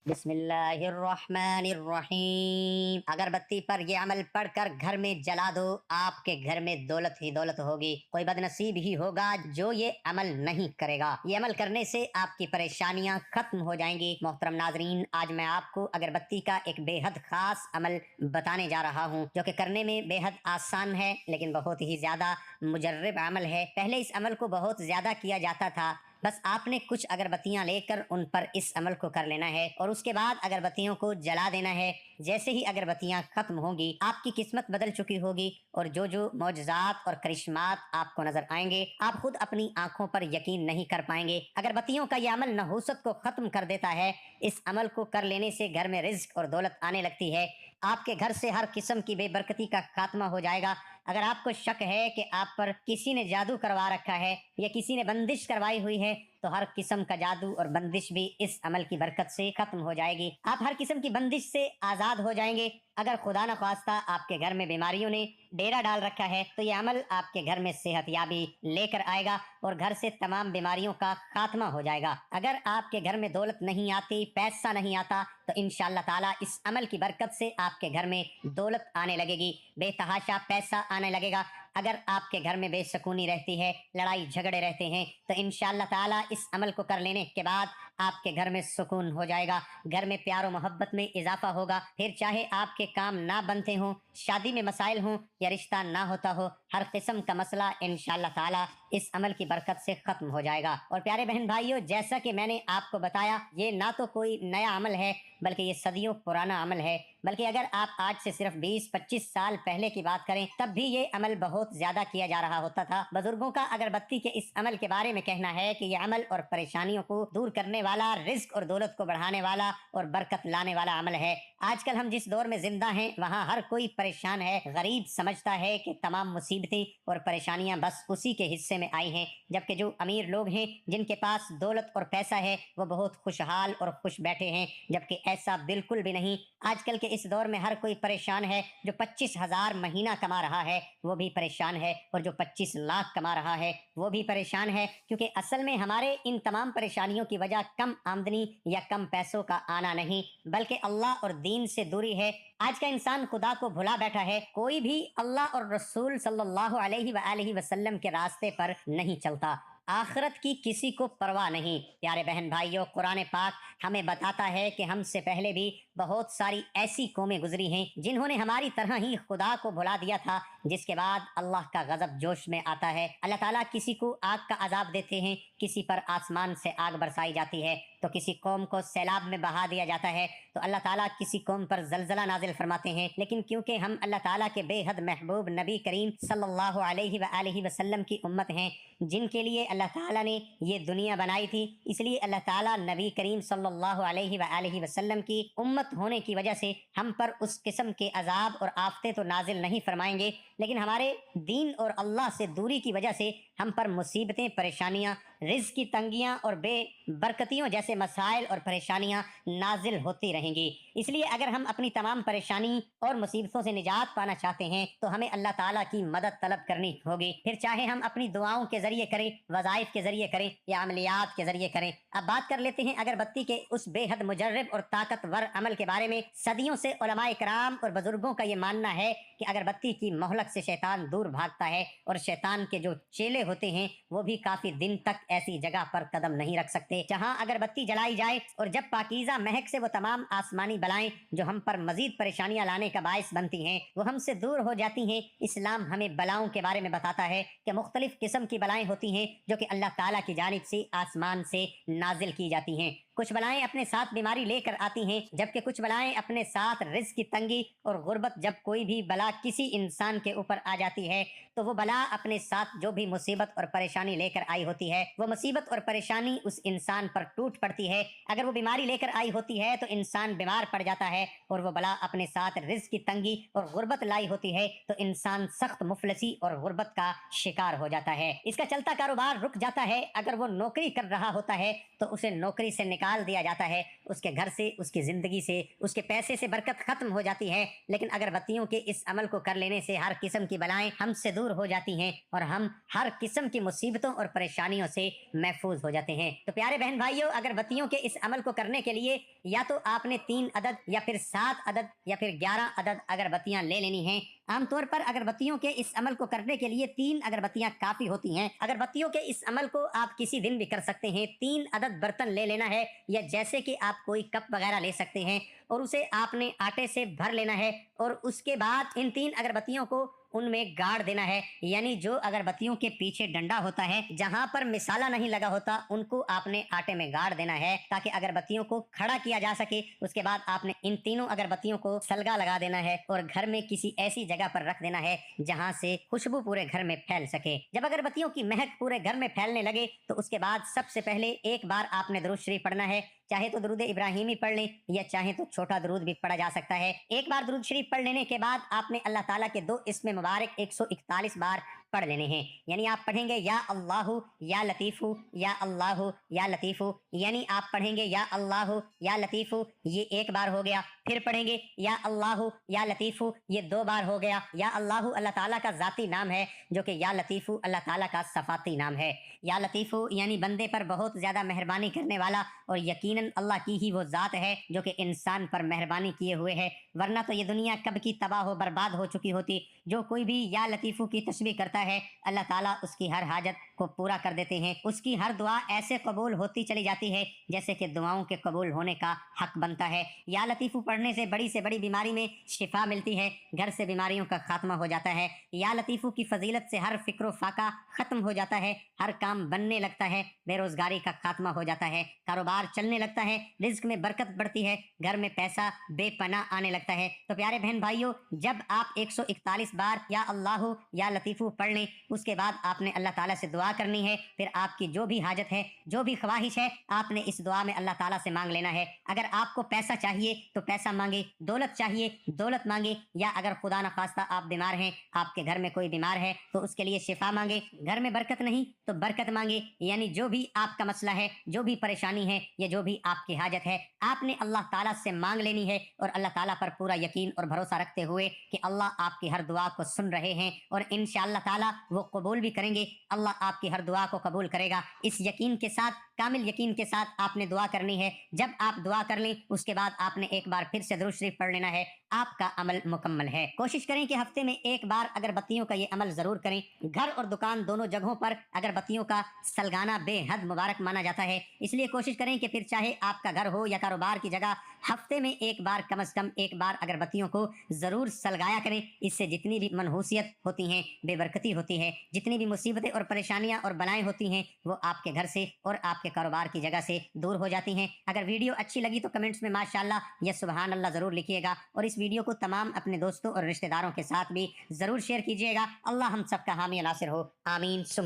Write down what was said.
बिस्मिल्लाहिर्रहमानिर्रहीम। अगरबत्ती पर ये अमल पढ़कर घर में जला दो, आपके घर में दौलत ही दौलत होगी। कोई बदनसीब ही होगा जो ये अमल नहीं करेगा। ये अमल करने से आपकी परेशानियां खत्म हो जाएंगी। मोहतरम नाजरीन, आज मैं आपको अगरबत्ती का एक बेहद खास अमल बताने जा रहा हूँ, जो कि करने में बेहद आसान है लेकिन बहुत ही ज्यादा मुजर्रब अमल है। पहले इस अमल को बहुत ज्यादा किया जाता था। बस आपने कुछ अगरबत्तियां लेकर उन पर इस अमल को कर लेना है और उसके बाद अगरबत्तियों को जला देना है। जैसे ही अगरबत्तियां खत्म होंगी, आपकी किस्मत बदल चुकी होगी और जो जो मौजज़ात और करिश्मात आपको नजर आएंगे, आप खुद अपनी आंखों पर यकीन नहीं कर पाएंगे। अगरबत्तियों का यह अमल नहूसत को खत्म कर देता है। इस अमल को कर लेने से घर में रिज्क और दौलत आने लगती है। आपके घर से हर किस्म की बेबरकती का खात्मा हो जाएगा। अगर आपको शक है कि आप पर किसी ने जादू करवा रखा है या किसी ने बंदिश करवाई हुई है, तो हर किस्म का जादू और बंदिश भी इस अमल की बरकत से खत्म हो जाएगी। आप हर किस्म की बंदिश से आजाद हो जाएंगे। अगर खुदा न खास्ता आपके घर में बीमारियों ने डेरा डाल रखा है, तो ये अमल आपके घर में सेहतयाबी लेकर आएगा और घर से तमाम बीमारियों का खात्मा हो जाएगा। अगर आपके घर में दौलत नहीं आती, पैसा नहीं आता, तो इंशाअल्लाह ताला इस अमल की बरकत से आपके घर में दौलत आने लगेगी, बेतहाशा पैसा आने लगेगा। अगर आपके घर में बेसुकूनी रहती है, लड़ाई झगड़े रहते हैं, तो इंशाअल्लाह ताला इस अमल को कर लेने के बाद आपके घर में सुकून हो जाएगा। घर में प्यार और मोहब्बत में इजाफा होगा। फिर चाहे आपके काम ना बनते हों, शादी में मसाइल हों या रिश्ता ना होता हो, हर किस्म का मसला इंशाअल्लाह ताला इस अमल की बरकत से खत्म हो जाएगा। और प्यारे बहन भाइयों, जैसा कि मैंने आपको बताया, ये ना तो कोई नया अमल है बल्कि ये सदियों पुराना अमल है। बल्कि अगर आप आज से सिर्फ 20-25 साल पहले की बात करें, तब भी ये अमल बहुत ज्यादा किया जा रहा होता था। बुजुर्गों का अगरबत्ती के इस अमल के बारे में कहना है कि ये अमल और परेशानियों को दूर करने वाला, रिज्क और दौलत को बढ़ाने वाला और बरकत लाने वाला अमल है। आजकल हम जिस दौर में जिंदा हैं, वहाँ हर कोई परेशान है। गरीब समझता है कि तमाम मुसीबतें और परेशानियां बस उसी के हिस्से में आई हैं, जबकि जो अमीर लोग हैं, जिनके पास दौलत और पैसा है, वो बहुत खुशहाल और खुश बैठे हैं। जबकि ऐसा बिल्कुल भी नहीं। आजकल के इस दौर में हर कोई परेशान है। जो 25,000 महीना कमा रहा है वो भी परेशान है, और जो 25 लाख कमा रहा है वो भी परेशान है। क्योंकि असल में हमारे इन तमाम परेशानियों की वजह कम आमदनी या कम पैसों का आना नहीं, बल्कि अल्लाह और दीन से दूरी है। आज का इंसान खुदा को भुला बैठा है। कोई भी अल्लाह और रसूल सल्लल्लाहु अलैहि वसल्लम के रास्ते पर नहीं चलता। आखिरत की किसी को परवाह नहीं। प्यारे बहन भाइयों, कुरान पाक हमें बताता है कि हमसे पहले भी बहुत सारी ऐसी कौमें गुजरी हैं जिन्होंने हमारी तरह ही खुदा को भुला दिया था, जिसके बाद अल्लाह का गजब जोश में आता है। अल्लाह ताला किसी को आग का अजाब देते हैं, किसी पर आसमान से आग बरसाई जाती है, तो किसी कौम को सैलाब में बहा दिया जाता है, तो अल्लाह ताला किसी कौम पर जलजला नाजिल फरमाते हैं। लेकिन क्योंकि हम अल्लाह ताला के बेहद महबूब नबी करीम सल्लल्लाहु अलैहि वसल्लम की उम्मत हैं, जिनके लिए अल्लाह ताला ने ये दुनिया बनाई थी, इसलिए अल्लाह ताला नबी करीम सल्लल्लाहु अलैहि वसल्लम की उम्मत होने की वजह से हम पर उस किस्म के अजाब और आफतें तो नाजिल नहीं फरमाएंगे, लेकिन हमारे दीन और अल्लाह से दूरी की वजह से हम पर मुसीबतें, परेशानियां, रिज़्क़ की तंगियां और बेबरकतियों जैसे मसाइल और परेशानियां नाजिल होती रहेंगी। इसलिए अगर हम अपनी तमाम परेशानी और मुसीबतों से निजात पाना चाहते हैं, तो हमें अल्लाह ताला की मदद तलब करनी होगी। फिर चाहे हम अपनी दुआओं के जरिए करें, वज़ाइफ के जरिए करें या अमलियात के जरिए करें। अब बात कर लेते हैं अगरबत्ती के उस बेहद मुजर्रब और ताकतवर अमल के बारे में। सदियों से उलमाए किराम और बुजुर्गों का ये मानना है कि अगरबत्ती की मोहलत से शैतान दूर भागता है, और शैतान के जो चेले होते हैं वो भी काफी दिन तक ऐसी जगह पर कदम नहीं रख सकते जहां अगरबत्ती जलाई जाए। और जब पाकीज़ा महक से वो तमाम आसमानी बलाएं जो हम पर मजीद परेशानियां लाने का बायस बनती हैं, वो हमसे दूर हो जाती हैं। इस्लाम हमें बलाओं के बारे में बताता है कि मुख्तलिफ किस्म की बलाएं होती हैं जो कि अल्लाह ताला की जानिब से आसमान से नाजिल की जाती हैं। कुछ बलाएं अपने साथ बीमारी लेकर आती हैं, जबकि कुछ बलाएं अपने साथ रिज़्क़ की तंगी और गुर्बत। जब कोई भी बला किसी इंसान के ऊपर आ जाती है, तो वो बला अपने साथ जो भी मुसीबत और परेशानी लेकर आई होती है, वो मुसीबत और परेशानी उस इंसान पर टूट पड़ती है। अगर वो बीमारी लेकर आई होती है तो इंसान बीमार पड़ जाता है, और वो बला अपने साथ रिज़्क़ की तंगी और गुर्बत लाई होती है, तो इंसान सख्त मुफलसी और गुर्बत का शिकार हो जाता है। इसका चलता कारोबार रुक जाता है। अगर वो नौकरी कर रहा होता है तो उसे नौकरी से निकाल نکال دیا جاتا ہے، اس کے گھر سے، اس کی زندگی سے، اس کے پیسے سے برکت ختم ہو جاتی ہے۔ لیکن اگربتیوں کے اس عمل کو کر لینے سے ہر قسم کی بلائیں ہم سے دور ہو جاتی ہیں اور ہم ہر قسم کی مصیبتوں اور پریشانیوں سے محفوظ ہو جاتے ہیں۔ تو پیارے بہن بھائیوں، اگربتیوں کے اس عمل کو کرنے کے لیے یا تو آپ نے 3 عدد یا پھر 7 عدد یا پھر 11 عدد اگربتیاں لے لینی ہیں۔ عام طور پر اگربتیوں کے اس عمل کو کرنے کے لیے 3 اگربتیاں کافی ہوتی ہیں۔ اگربتیوں کے اس عمل کو آپ کسی دن بھی کر سکتے ہیں۔ 3 عدد برتن لے لینا ہے، یا جیسے کہ آپ کوئی کپ وغیرہ لے سکتے ہیں اور اسے آپ نے آٹے سے بھر لینا ہے، اور اس کے بعد ان 3 اگربتیوں کو ان میں گاڑ دینا ہے۔ یعنی جو اگربتیوں کے پیچھے ڈنڈا ہوتا ہے، جہاں پر مسالہ نہیں لگا ہوتا، ان کو آپ نے آٹے میں گاڑ دینا ہے تاکہ اگربتیوں کو کھڑا کیا جا سکے۔ اس کے بعد آپ نے ان تینوں اگربتیوں کو سلگا لگا دینا ہے اور گھر میں کسی ایسی جگہ پر رکھ دینا ہے جہاں سے خوشبو پورے گھر میں پھیل سکے۔ جب اگربتیوں کی مہک پورے گھر میں پھیلنے لگے تو اس کے بعد سب سے پہلے ایک بار آپ نے درود شریف پڑھنا ہے، چاہے تو درود ابراہیمی پڑھ لیں یا چاہے تو چھوٹا درود بھی پڑھا جا سکتا ہے۔ ایک بار درود شریف پڑھ لینے کے بعد آپ نے اللہ تعالیٰ کے 2 اسم مبارک 141 بار پڑھ لینے ہیں۔ یعنی آپ پڑھیں گے یا اللہ یا لطیف، یا اللہ یا لطیف، یعنی آپ پڑھیں گے یا اللہ یا لطیف، یہ ایک بار ہو گیا۔ پھر پڑھیں گے یا اللہ یا لطیف، یہ 2 بار ہو گیا۔ یا اللہ اللہ تعالیٰ کا ذاتی نام ہے، جو کہ یا لطیف اللہ تعالیٰ کا صفاتی نام ہے۔ یا لطیف یعنی بندے پر بہت زیادہ مہربانی کرنے والا، اور یقیناً اللہ کی ہی وہ ذات ہے جو کہ انسان پر مہربانی کیے ہوئے ہے، ورنہ تو یہ دنیا کب کی تباہ و برباد ہو چکی ہوتی۔ جو کوئی بھی یا لطیفو کی تسبیح کرتا ہے، اللہ تعالیٰ اس کی ہر حاجت کو پورا کر دیتے ہیں۔ اس کی ہر دعا ایسے قبول ہوتی چلی جاتی ہے جیسے کہ دعاؤں کے قبول ہونے کا حق بنتا ہے۔ یا لطیفو پڑھنے سے بڑی بیماری میں شفا ملتی ہے، گھر سے بیماریوں کا خاتمہ ہو جاتا ہے۔ یا لطیفو کی فضیلت سے ہر فکر و فاقہ ختم ہو جاتا ہے، ہر کام بننے لگتا ہے، بے روزگاری کا خاتمہ ہو جاتا ہے، کاروبار چلنے لگتا ہے، رزق میں برکت بڑھتی ہے، گھر میں پیسہ بے پناہ آنے لگتا ہے۔ تو پیارے بہن بھائیوں، جب آپ 141 بار یا اللہ یا لطیفو پڑھ لیں، اس کے بعد آپ نے اللہ تعالیٰ سے دعا کرنی ہے۔ پھر آپ کی جو بھی حاجت ہے، جو بھی خواہش ہے، آپ نے اس دعا میں اللہ تعالیٰ سے مانگ لینا ہے۔ اگر آپ کو پیسہ چاہیے تو پیسہ مانگے، دولت چاہیے دولت مانگے، یا اگر خدا نخواستہ آپ بیمار ہیں، آپ کے گھر میں کوئی بیمار ہے تو اس کے لیے شفا مانگے، گھر میں برکت نہیں تو برکت مانگے۔ یعنی جو بھی آپ کا مسئلہ ہے، جو بھی پریشانی ہے، یا جو بھی آپ کی حاجت ہے، آپ نے اللہ تعالیٰ سے مانگ لینی ہے، اور اللہ تعالیٰ پر پورا یقین اور بھروسہ رکھتے ہوئے کہ اللہ آپ کی ہر دعا کو سن رہے ہیں اور انشاءاللہ تعالیٰ وہ قبول بھی کریں گے۔ اللہ آپ کی ہر دعا کو قبول کرے گا۔ اس یقین کے ساتھ، کامل یقین کے ساتھ آپ نے دعا کرنی ہے۔ جب آپ دعا کر لیں، اس کے بعد آپ نے ایک بار پھر سے درود شریف پڑھ لینا ہے، آپ کا عمل مکمل ہے۔ کوشش کریں کہ ہفتے میں ایک بار اگربتیوں کا یہ عمل ضرور کریں۔ گھر اور دکان دونوں جگہوں پر اگربتیوں کا سلگانا بے حد مبارک مانا جاتا ہے، اس لیے کوشش کریں کہ پھر چاہے آپ کا گھر ہو یا کاروبار کی جگہ، ہفتے میں ایک بار، کم از کم ایک بار اگربتیوں کو ضرور سلگایا کریں۔ اس سے جتنی بھی منحوسیت ہوتی ہیں، بے برکتی ہوتی ہے، جتنی بھی مصیبتیں اور پریشانیاں اور بلائیں ہوتی ہیں، وہ آپ کے گھر سے اور آپ کے کاروبار کی جگہ سے دور ہو جاتی ہیں۔ اگر ویڈیو اچھی لگی تو کمنٹس میں ماشاءاللہ یا سبحان اللہ ضرور لکھیے گا، اور اس ویڈیو کو تمام اپنے دوستوں اور رشتہ داروں کے ساتھ بھی ضرور شیئر کیجیے گا۔ اللہ ہم سب کا حامی ناصر ہو، آمین ثم